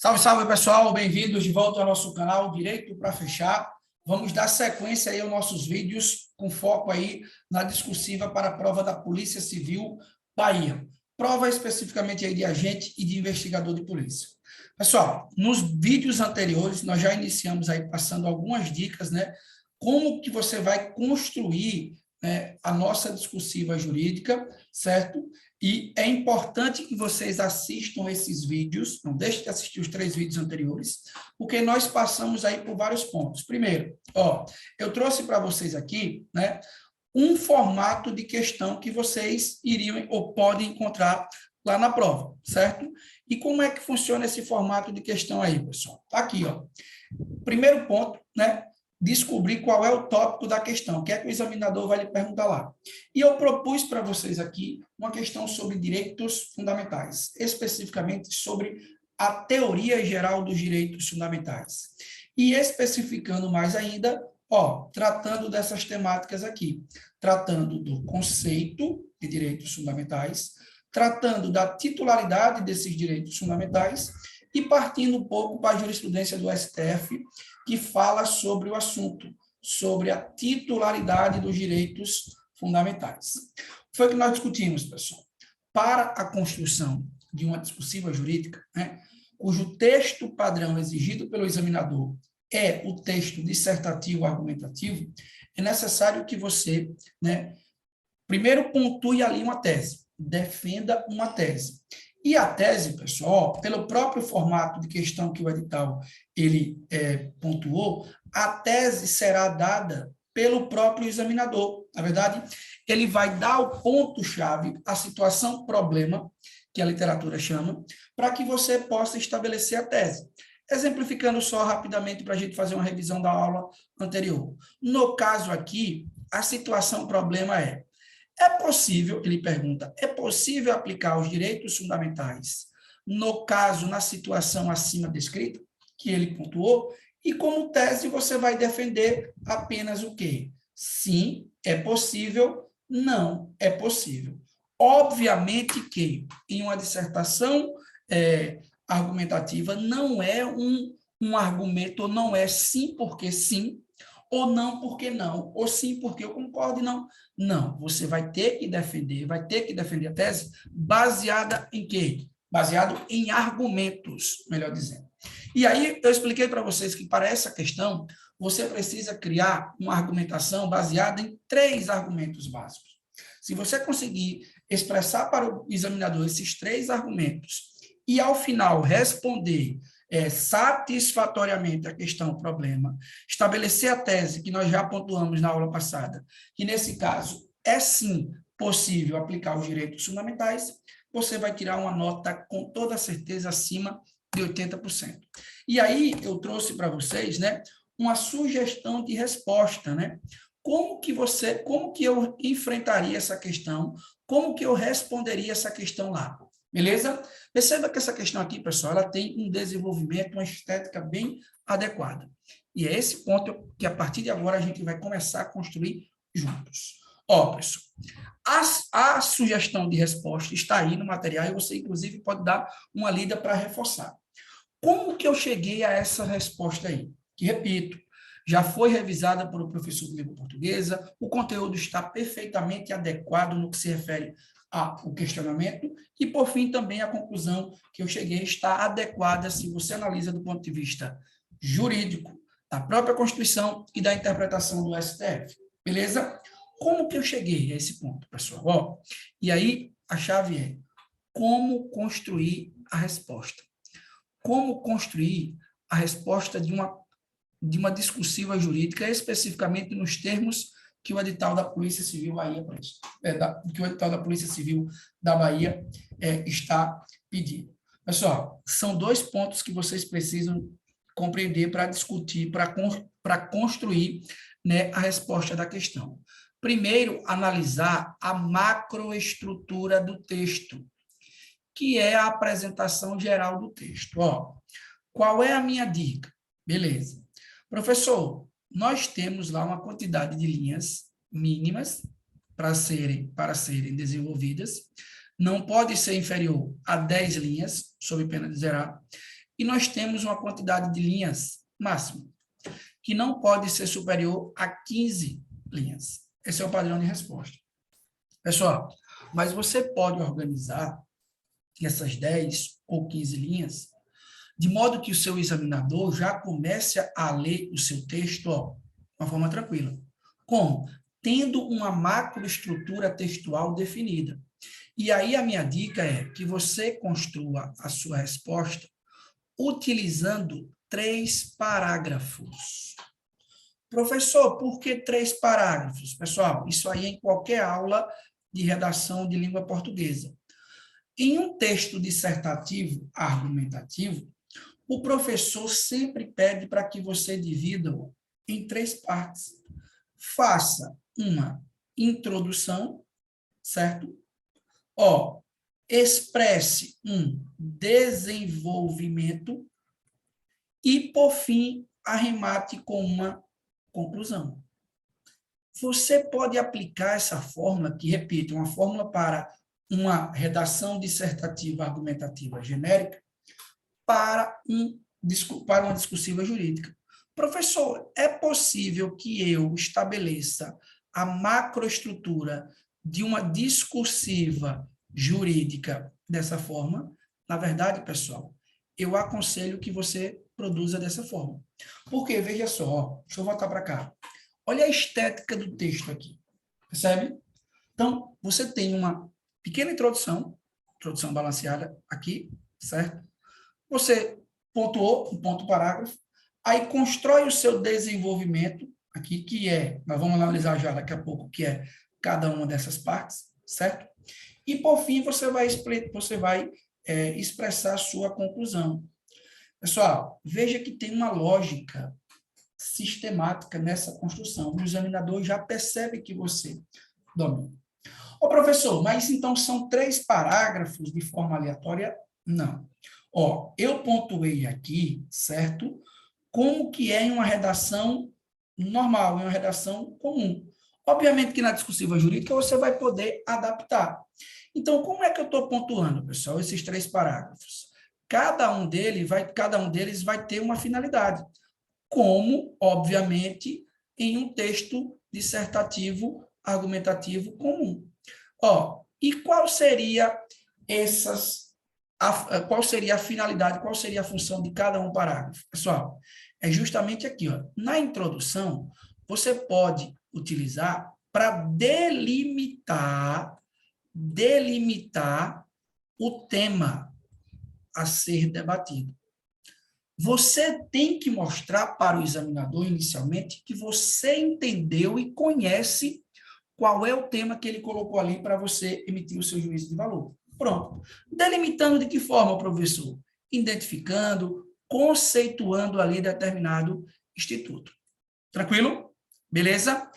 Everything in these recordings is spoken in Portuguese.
Salve, salve, pessoal! Bem-vindos de volta ao nosso canal Direito para Fechar. Vamos dar sequência aí aos nossos vídeos com foco aí na discursiva para a prova da Polícia Civil Bahia. Prova especificamente aí de agente e de investigador de polícia. Pessoal, nos vídeos anteriores nós já iniciamos aí passando algumas dicas, né? Como que você vai construir, né, a nossa discursiva jurídica, certo? E é importante que vocês assistam esses vídeos, não deixe de assistir os 3 vídeos anteriores, porque nós passamos aí por vários pontos. Primeiro, eu trouxe para vocês aqui, né, um formato de questão que vocês iriam ou podem encontrar lá na prova, certo? E como é que funciona esse formato de questão aí, pessoal? Tá aqui, Primeiro ponto, né? Descobrir qual é o tópico da questão, o que é que o examinador vai lhe perguntar lá. E eu propus para vocês aqui uma questão sobre direitos fundamentais, especificamente sobre a teoria geral dos direitos fundamentais. E especificando mais ainda, tratando dessas temáticas aqui, tratando do conceito de direitos fundamentais, tratando da titularidade desses direitos fundamentais e partindo um pouco para a jurisprudência do STF, que fala sobre o assunto, sobre a titularidade dos direitos fundamentais. Foi o que nós discutimos, pessoal. Para a construção de uma discursiva jurídica, né, cujo texto padrão exigido pelo examinador é o texto dissertativo argumentativo, é necessário que você, né, primeiro pontue ali uma tese, defenda uma tese. E a tese, pessoal, pelo próprio formato de questão que o edital ele pontuou, a tese será dada pelo próprio examinador. Na verdade, ele vai dar o ponto-chave, a situação problema, que a literatura chama, para que você possa estabelecer a tese. Exemplificando só rapidamente para a gente fazer uma revisão da aula anterior. No caso aqui, a situação problema é possível, ele pergunta, é possível aplicar os direitos fundamentais no caso, na situação acima descrita, que ele pontuou, e como tese você vai defender apenas o quê? Sim, é possível, não é possível. Obviamente que em uma dissertação argumentativa não é um argumento, não é sim porque sim, ou não porque não, ou sim porque eu concordo e não. Não, você vai ter que defender a tese baseada em quê? Baseado em argumentos, melhor dizendo. E aí eu expliquei para vocês que para essa questão você precisa criar uma argumentação baseada em 3 argumentos básicos. Se você conseguir expressar para o examinador esses 3 argumentos e ao final responder satisfatoriamente a questão problema, estabelecer a tese que nós já pontuamos na aula passada, que nesse caso é sim possível aplicar os direitos fundamentais, você vai tirar uma nota com toda certeza acima de 80%. E aí eu trouxe para vocês, né, uma sugestão de resposta, né? Como que eu enfrentaria essa questão? Como que eu responderia essa questão lá? Beleza? Perceba que essa questão aqui, pessoal, ela tem um desenvolvimento, uma estética bem adequada. E é esse ponto que, a partir de agora, a gente vai começar a construir juntos. Pessoal, a sugestão de resposta está aí no material e você, inclusive, pode dar uma lida para reforçar. Como que eu cheguei a essa resposta aí? Que, repito, já foi revisada por um professor de língua portuguesa, o conteúdo está perfeitamente adequado no que se refere ao questionamento, e, por fim, também a conclusão que eu cheguei está adequada se você analisa do ponto de vista jurídico, da própria Constituição e da interpretação do STF. Beleza? Como que eu cheguei a esse ponto, pessoal? E aí, a chave é como construir a resposta. Como construir a resposta de uma discursiva jurídica, especificamente nos termos que o edital da Polícia Civil Bahia, que o edital da Polícia Civil da Bahia está pedindo. Pessoal, são 2 pontos que vocês precisam compreender para discutir, para construir, né, a resposta da questão. Primeiro, analisar a macroestrutura do texto, que é a apresentação geral do texto. Qual é a minha dica? Beleza. Professor, nós temos lá uma quantidade de linhas mínimas para serem desenvolvidas, não pode ser inferior a 10 linhas, sob pena de zerar, e nós temos uma quantidade de linhas máxima, que não pode ser superior a 15 linhas. Esse é o padrão de resposta. Pessoal, mas você pode organizar essas 10 ou 15 linhas de modo que o seu examinador já comece a ler o seu texto, ó, de uma forma tranquila. Como? Tendo uma macroestrutura textual definida. E aí a minha dica é que você construa a sua resposta utilizando 3 parágrafos. Professor, por que 3 parágrafos? Pessoal, isso aí é em qualquer aula de redação de língua portuguesa. Em um texto dissertativo argumentativo, o professor sempre pede para que você divida-o em 3 partes. Faça uma introdução, certo? Ó, expresse um desenvolvimento e, por fim, arremate com uma conclusão. Você pode aplicar essa fórmula, que, repito, é uma fórmula para uma redação dissertativa argumentativa genérica, para uma discursiva jurídica. Professor, é possível que eu estabeleça a macroestrutura de uma discursiva jurídica dessa forma? Na verdade, pessoal, eu aconselho que você produza dessa forma. Porque, veja só, ó, deixa eu voltar para cá. Olha a estética do texto aqui, percebe? Então, você tem uma pequena introdução balanceada aqui, certo? Você pontuou um ponto parágrafo, aí constrói o seu desenvolvimento aqui, que é, nós vamos analisar já daqui a pouco, que é cada uma dessas partes, certo? E, por fim, você vai expressar a sua conclusão. Pessoal, veja que tem uma lógica sistemática nessa construção. O examinador já percebe que você domina. Ô, professor, mas então são 3 parágrafos de forma aleatória? Não. Ó, eu pontuei aqui, certo? Como que é em uma redação normal, em uma redação comum. Obviamente que na discursiva jurídica você vai poder adaptar. Então, como é que eu estou pontuando, pessoal, esses 3 parágrafos? Cada um deles vai ter uma finalidade, como, obviamente, em um texto dissertativo, argumentativo comum. Ó, e qual seria a finalidade, qual seria a função de cada um parágrafo? Pessoal, é justamente aqui, ó. Na introdução, você pode utilizar para delimitar o tema a ser debatido. Você tem que mostrar para o examinador, inicialmente, que você entendeu e conhece qual é o tema que ele colocou ali para você emitir o seu juízo de valor. Pronto. Delimitando de que forma, professor? Identificando, conceituando ali determinado instituto. Tranquilo? Beleza?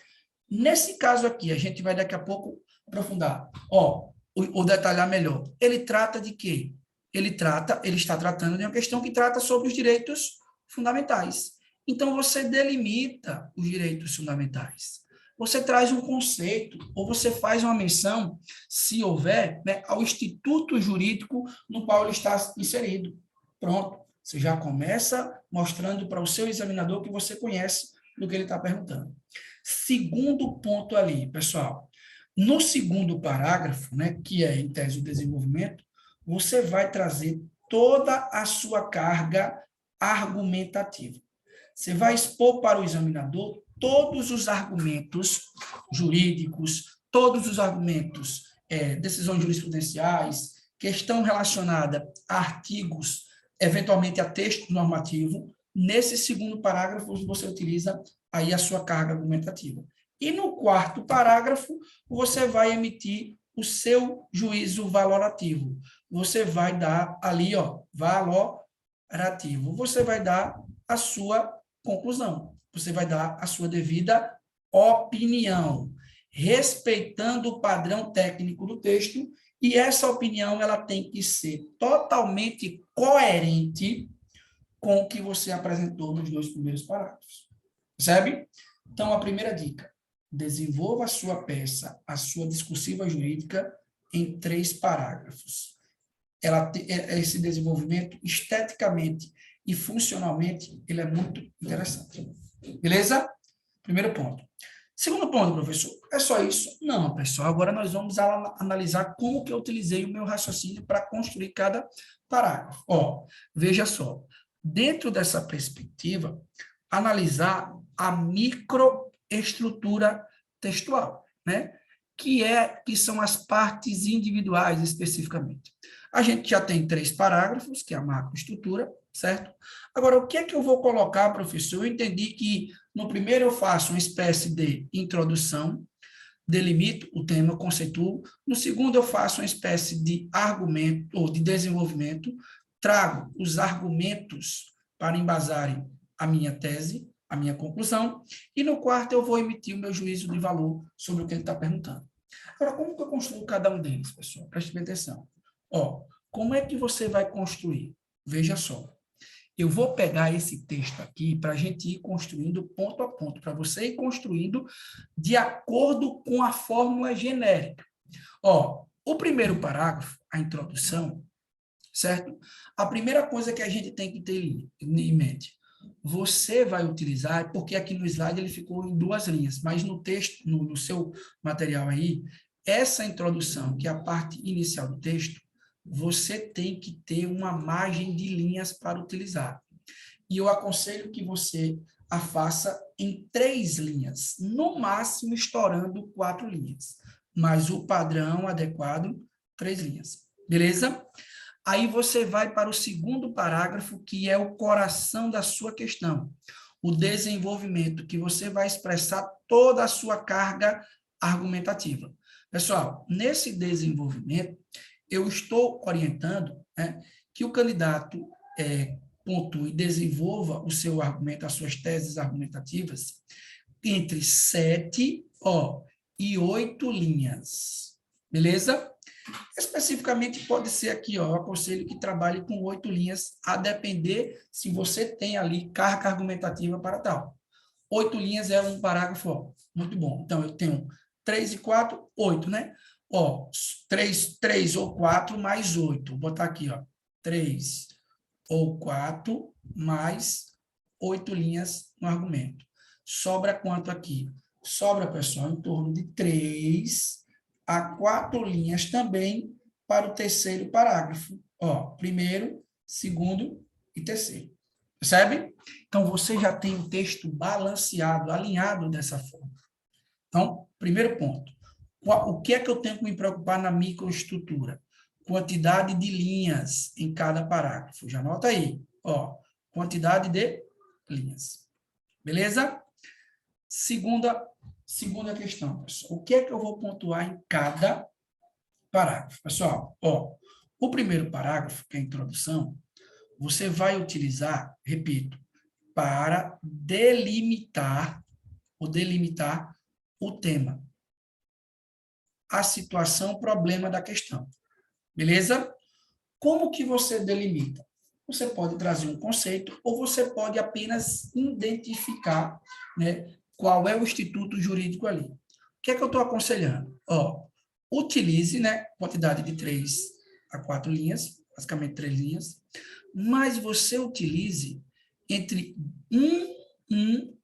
Nesse caso aqui, a gente vai daqui a pouco aprofundar. Ó, ou detalhar melhor. Ele trata de quê? Ele está tratando de uma questão que trata sobre os direitos fundamentais. Então, você delimita os direitos fundamentais. Você traz um conceito, ou você faz uma menção, se houver, né, ao instituto jurídico no qual ele está inserido. Pronto. Você já começa mostrando para o seu examinador que você conhece do que ele está perguntando. Segundo ponto ali, pessoal. No segundo parágrafo, né, que é em tese do desenvolvimento, você vai trazer toda a sua carga argumentativa. Você vai expor para o examinador todos os argumentos jurídicos, todos os argumentos, decisões jurisprudenciais, questão relacionada a artigos, eventualmente a texto normativo. Nesse segundo parágrafo, você utiliza aí a sua carga argumentativa. E no quarto parágrafo, você vai emitir o seu juízo valorativo. Você vai dar ali, ó, valorativo. Você vai dar a sua conclusão. Você vai dar a sua devida opinião, respeitando o padrão técnico do texto, e essa opinião ela tem que ser totalmente coerente com o que você apresentou nos 2 primeiros parágrafos. Percebe? Então, a primeira dica: desenvolva a sua peça, a sua discursiva jurídica, em 3 parágrafos. esse desenvolvimento, esteticamente e funcionalmente, ele é muito interessante. Beleza? Primeiro ponto. Segundo ponto, professor, é só isso? Não, pessoal, agora nós vamos analisar como que eu utilizei o meu raciocínio para construir cada parágrafo. Ó, veja só, dentro dessa perspectiva, analisar a microestrutura textual, né? Que são as partes individuais especificamente. A gente já tem 3 parágrafos, que é a macroestrutura, certo? Agora, o que é que eu vou colocar, professor? Eu entendi que no primeiro eu faço uma espécie de introdução, delimito o tema, conceituo. No segundo eu faço uma espécie de argumento ou de desenvolvimento, trago os argumentos para embasarem a minha tese, a minha conclusão, e no quarto eu vou emitir o meu juízo de valor sobre o que ele está perguntando. Agora, como que eu construo cada um deles, pessoal? Preste bem atenção. Ó, como é que você vai construir? Veja só. Eu vou pegar esse texto aqui para a gente ir construindo ponto a ponto, para você ir construindo de acordo com a fórmula genérica. Ó, o primeiro parágrafo, a introdução, certo? A primeira coisa que a gente tem que ter em mente, você vai utilizar, porque aqui no slide ele ficou em 2 linhas, mas no texto, no seu material aí, essa introdução, que é a parte inicial do texto, você tem que ter uma margem de linhas para utilizar. E eu aconselho que você a faça em 3 linhas, no máximo estourando 4 linhas. Mas o padrão adequado, 3 linhas. Beleza? Aí você vai para o segundo parágrafo, que é o coração da sua questão. O desenvolvimento, que você vai expressar toda a sua carga argumentativa. Pessoal, nesse desenvolvimento, eu estou orientando, né, que o candidato pontue e desenvolva o seu argumento, as suas teses argumentativas, entre 7 e 8 linhas. Beleza? Especificamente pode ser aqui, ó, eu aconselho que trabalhe com 8 linhas, a depender se você tem ali carga argumentativa para tal. 8 linhas é um parágrafo, ó, muito bom. Então, eu tenho 3 e 4, 8, né? Ó, 3 ou 4 mais 8. Vou botar aqui, ó, 3 ou 4 mais 8 linhas no argumento. Sobra quanto aqui? Sobra, pessoal, em torno de 3 a 4 linhas também para o terceiro parágrafo. Ó, primeiro, segundo e terceiro. Percebe? Então, você já tem um texto balanceado, alinhado dessa forma. Então, primeiro ponto. O que é que eu tenho que me preocupar na microestrutura? Quantidade de linhas em cada parágrafo. Já anota aí. Ó, quantidade de linhas. Beleza? Segunda questão, pessoal. O que é que eu vou pontuar em cada parágrafo? Pessoal, ó, o primeiro parágrafo, que é a introdução, você vai utilizar, repito, para delimitar o tema, a situação, o problema da questão. Beleza? Como que você delimita? Você pode trazer um conceito ou você pode apenas identificar, né, qual é o instituto jurídico ali. O que é que eu estou aconselhando? Ó, utilize, né, quantidade de 3 a 4 linhas, basicamente 3 linhas, mas você utilize entre um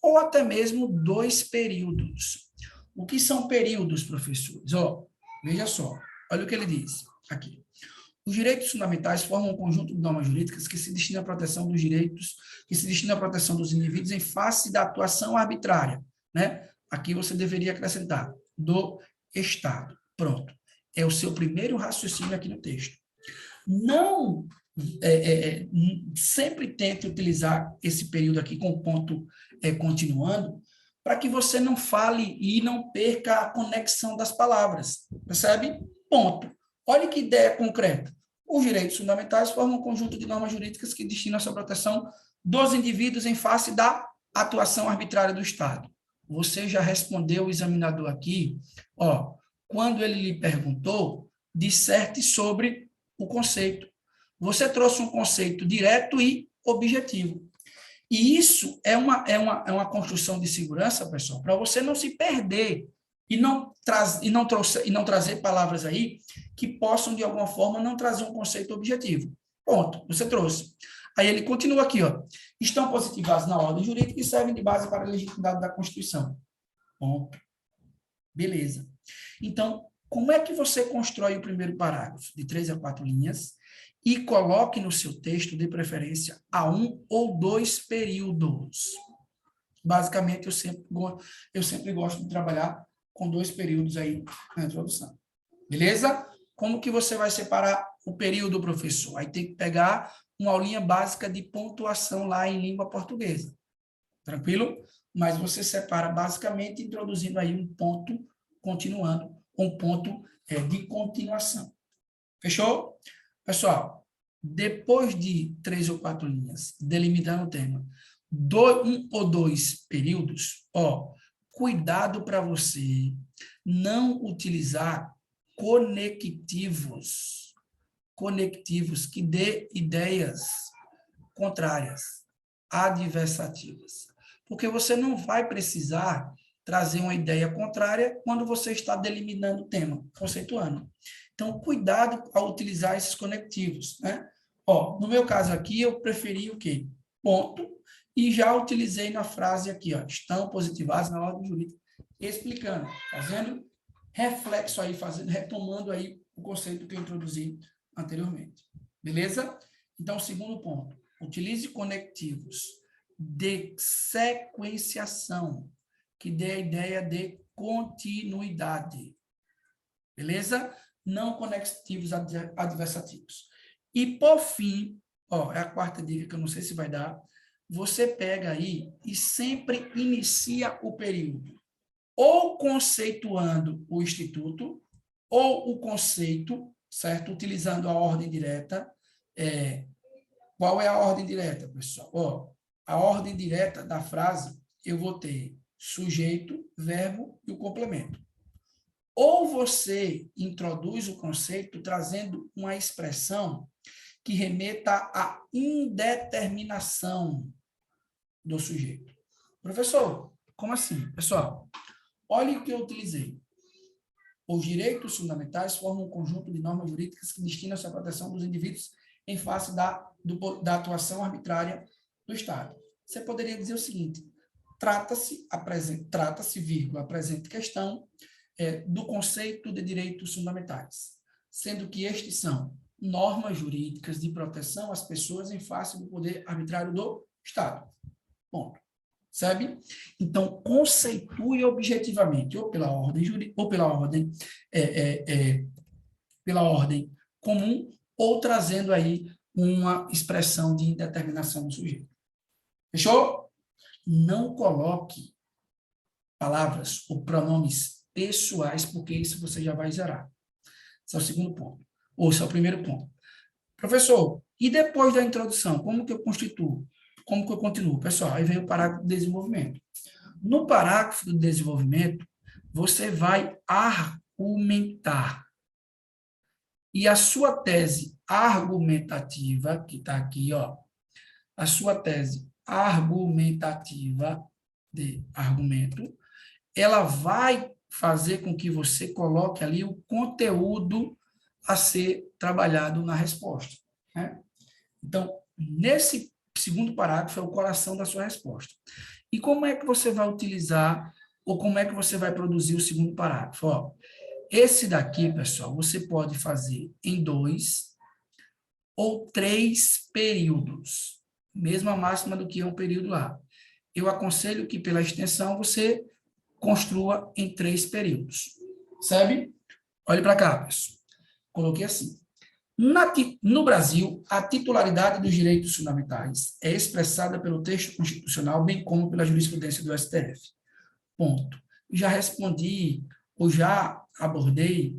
ou até mesmo 2 períodos. O que são períodos, professores? Ó, veja só, olha o que ele diz aqui. Os direitos fundamentais formam um conjunto de normas jurídicas que se destinam à proteção dos direitos, que se destinam à proteção dos indivíduos em face da atuação arbitrária, né? Aqui você deveria acrescentar do Estado. Pronto. É o seu primeiro raciocínio aqui no texto. Não sempre tente utilizar esse período aqui com o ponto continuando, para que você não fale e não perca a conexão das palavras. Percebe? Ponto. Olha que ideia concreta. Os direitos fundamentais formam um conjunto de normas jurídicas que destinam a sua proteção dos indivíduos em face da atuação arbitrária do Estado. Você já respondeu o examinador aqui, ó, quando ele lhe perguntou, disserte sobre o conceito. Você trouxe um conceito direto e objetivo. E isso é uma construção de segurança, pessoal, para você não se perder e não trazer palavras aí que possam, de alguma forma, não trazer um conceito objetivo. Ponto, você trouxe. Aí ele continua aqui, ó. Estão positivados na ordem jurídica e servem de base para a legitimidade da Constituição. Ponto. Beleza. Então, como é que você constrói o primeiro parágrafo? De 3 a 4 linhas, e coloque no seu texto, de preferência, a 1 ou 2 períodos. Basicamente, eu sempre gosto de trabalhar com 2 períodos aí na introdução. Beleza? Como que você vai separar o período, professor? Aí tem que pegar uma aulinha básica de pontuação lá em língua portuguesa. Tranquilo? Mas você separa basicamente introduzindo aí um ponto, continuando, um ponto de continuação. Fechou? Pessoal, depois de 3 ou 4 linhas, delimitando o tema, 1 ou 2 períodos, cuidado para você não utilizar conectivos que dê ideias contrárias, adversativas. Porque você não vai precisar trazer uma ideia contrária quando você está delimitando o tema, conceituando. Então, cuidado ao utilizar esses conectivos, né? No meu caso aqui, eu preferi o quê? Ponto, e já utilizei na frase aqui, estão positivados na ordem jurídica, explicando, fazendo reflexo aí, retomando aí o conceito que eu introduzi anteriormente. Beleza? Então, segundo ponto, utilize conectivos de sequenciação, que dê a ideia de continuidade. Beleza? Não conectivos adversativos. E, por fim, é a quarta dica que eu não sei se vai dar, você pega aí e sempre inicia o período ou conceituando o instituto, ou o conceito, certo? Utilizando a ordem direta. Qual é a ordem direta, pessoal? A ordem direta da frase, eu vou ter sujeito, verbo e o complemento. Ou você introduz o conceito trazendo uma expressão que remeta à indeterminação do sujeito. Professor, como assim? Pessoal, olha o que eu utilizei. Os direitos fundamentais formam um conjunto de normas jurídicas que destinam-se à proteção dos indivíduos em face da atuação arbitrária do Estado. Você poderia dizer o seguinte, trata-se, a presente questão, do conceito de direitos fundamentais, sendo que estes são normas jurídicas de proteção às pessoas em face do poder arbitrário do Estado. Ponto. Sabe? Então, conceitue objetivamente, ou pela ordem jurídica, ou pela ordem comum, ou trazendo aí uma expressão de indeterminação do sujeito. Fechou? Não coloque palavras ou pronomes pessoais, porque isso você já vai zerar. Esse é o segundo ponto. Ou esse é o primeiro ponto. Professor, e depois da introdução, como que eu constituo? Como que eu continuo? Pessoal, aí vem o parágrafo do desenvolvimento. No parágrafo do desenvolvimento, você vai argumentar. E a sua tese argumentativa, que está aqui, a sua tese argumentativa de argumento, ela vai fazer com que você coloque ali o conteúdo a ser trabalhado na resposta, né? Então, nesse segundo parágrafo é o coração da sua resposta. E como é que você vai utilizar, ou como é que você vai produzir o segundo parágrafo? Esse daqui, pessoal, você pode fazer em 2 ou 3 períodos, mesma máxima do que é um período A. Eu aconselho que, pela extensão, você construa em 3 períodos. Sabe? Olhe para cá, pessoal. Coloquei assim. No Brasil, a titularidade dos direitos fundamentais é expressada pelo texto constitucional, bem como pela jurisprudência do STF. Ponto. Já respondi, ou já abordei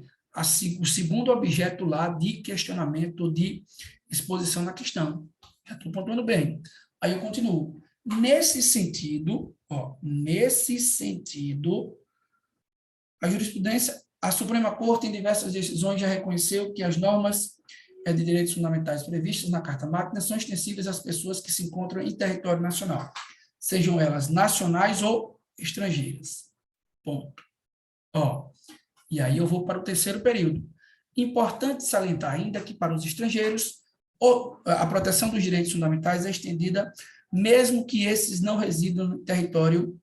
o segundo objeto lá de questionamento, de exposição na questão. Já estou pontuando bem. Aí eu continuo. Nesse sentido, a jurisprudência, a Suprema Corte, em diversas decisões, já reconheceu que as normas de direitos fundamentais previstas na Carta Magna são extensíveis às pessoas que se encontram em território nacional, sejam elas nacionais ou estrangeiras. Ponto. Ó, e aí eu vou para o terceiro período. Importante salientar ainda que para os estrangeiros a proteção dos direitos fundamentais é estendida mesmo que esses não residam no território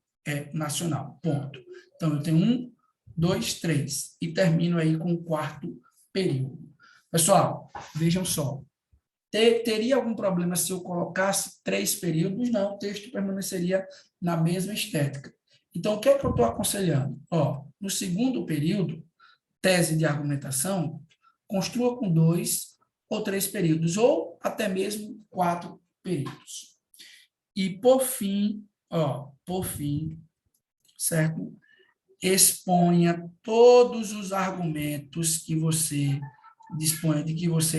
nacional. Ponto. Então, eu tenho 1, 2, 3 e termino aí com o quarto período. Pessoal, vejam só. Teria algum problema se eu colocasse 3 períodos? Não, o texto permaneceria na mesma estética. Então, o que é que eu estou aconselhando? Ó, no segundo período, tese de argumentação, construa com 2 ou 3 períodos, ou até mesmo 4 períodos. E, por fim, certo? Exponha todos os argumentos que você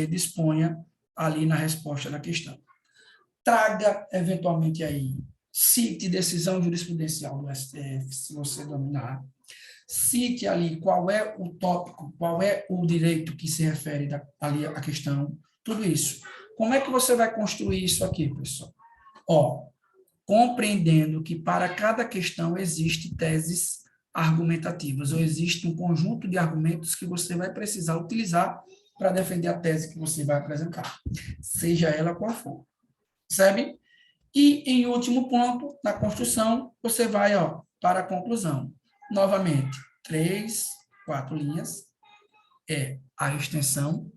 disponha ali na resposta da questão. Traga, eventualmente, aí, cite decisão jurisprudencial do STF, se você dominar. Cite ali qual é o tópico, qual é o direito que se refere ali à questão, tudo isso. Como é que você vai construir isso aqui, pessoal? Compreendendo que para cada questão existe teses argumentativas, ou existe um conjunto de argumentos que você vai precisar utilizar para defender a tese que você vai apresentar, seja ela qual for. Percebe? E, em último ponto, na construção, você vai para a conclusão. Novamente, 3, 4 linhas, a extensão.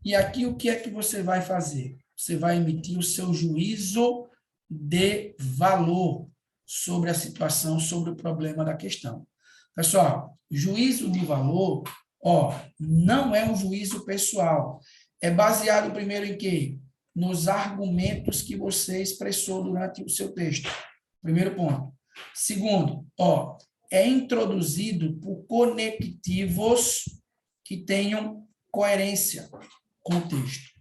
E aqui, o que é que você vai fazer? Você vai emitir o seu juízo de valor sobre a situação, sobre o problema da questão. Pessoal, juízo de valor, não é um juízo pessoal. É baseado primeiro em quê? Nos argumentos que você expressou durante o seu texto. Primeiro ponto. Segundo, é introduzido por conectivos que tenham coerência com o texto.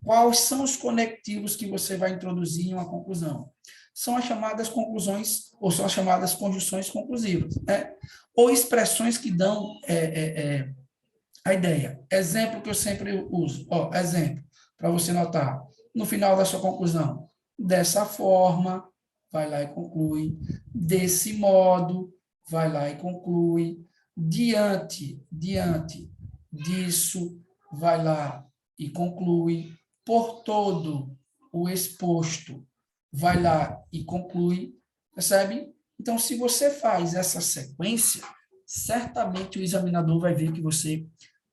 Quais são os conectivos que você vai introduzir em uma conclusão? São as chamadas conclusões, ou são as chamadas conjunções conclusivas, né? Ou expressões que dão a ideia. Exemplo que eu sempre uso. Exemplo, para você notar. No final da sua conclusão, dessa forma, vai lá e conclui. Desse modo, vai lá e conclui. Diante disso, vai lá e conclui. Por todo o exposto, vai lá e conclui, percebe? Então, se você faz essa sequência, certamente o examinador vai ver que você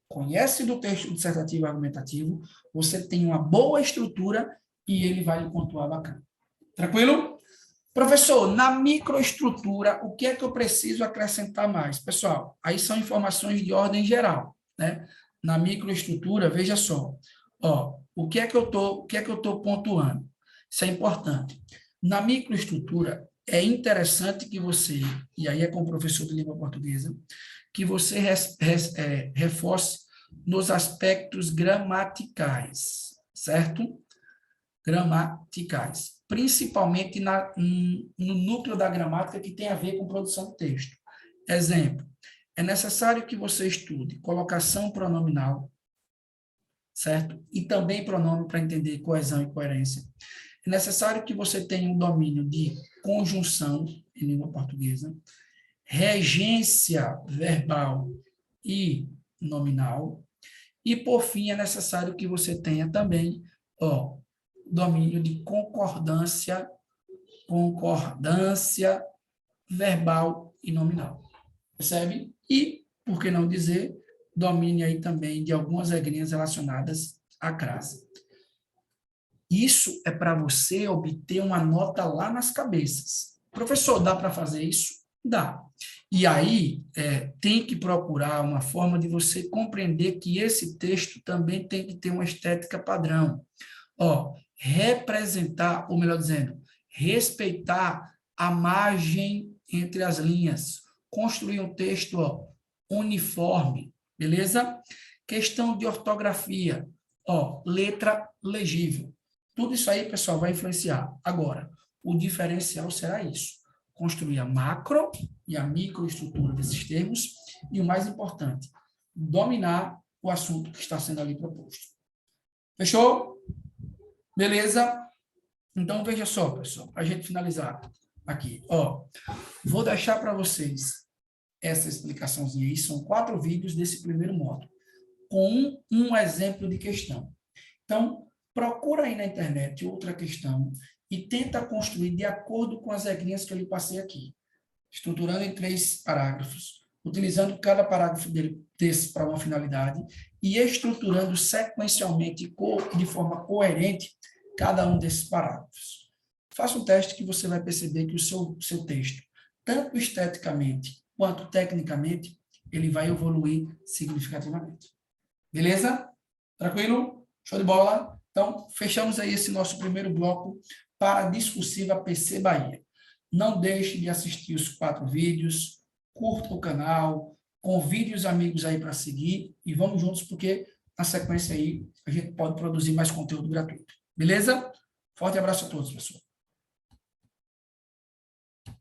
conhece do texto dissertativo e argumentativo, você tem uma boa estrutura e ele vai lhe pontuar bacana. Tranquilo? Professor, na microestrutura, o que é que eu preciso acrescentar mais? Pessoal, aí são informações de ordem geral, né? Na microestrutura, veja só, o que é que eu tô pontuando? Isso é importante. Na microestrutura, é interessante que você, e aí é com o professor de língua portuguesa, que você reforce nos aspectos gramaticais, certo? Gramaticais. Principalmente no núcleo da gramática que tem a ver com produção de texto. Exemplo, é necessário que você estude colocação pronominal, certo? E também pronome para entender coesão e coerência. É necessário que você tenha um domínio de conjunção em língua portuguesa, regência verbal e nominal, e, por fim, é necessário que você tenha também domínio de concordância verbal e nominal. Percebe? E, por que não dizer, domine aí também de algumas regrinhas relacionadas à crase. Isso é para você obter uma nota lá nas cabeças. Professor, dá para fazer isso? Dá. E aí, tem que procurar uma forma de você compreender que esse texto também tem que ter uma estética padrão. Representar, ou melhor dizendo, respeitar a margem entre as linhas. Construir um texto uniforme, beleza? Questão de ortografia, letra legível. Tudo isso aí, pessoal, vai influenciar. Agora, o diferencial será isso. Construir a macro e a microestrutura desses termos e, o mais importante, dominar o assunto que está sendo ali proposto. Fechou? Beleza? Então, veja só, pessoal, para a gente finalizar aqui. Vou deixar para vocês essa explicaçãozinha aí. São 4 vídeos desse primeiro módulo, com um exemplo de questão. Então, procura aí na internet outra questão e tenta construir de acordo com as regrinhas que eu lhe passei aqui, estruturando em 3 parágrafos, utilizando cada parágrafo desse para uma finalidade e estruturando sequencialmente, de forma coerente, cada um desses parágrafos. Faça um teste que você vai perceber que o seu texto, tanto esteticamente quanto tecnicamente, ele vai evoluir significativamente. Beleza? Tranquilo? Show de bola? Então, fechamos aí esse nosso primeiro bloco para a discursiva PC Bahia. Não deixe de assistir os 4 vídeos, curta o canal, convide os amigos aí para seguir e vamos juntos, porque na sequência aí a gente pode produzir mais conteúdo gratuito. Beleza? Forte abraço a todos, pessoal.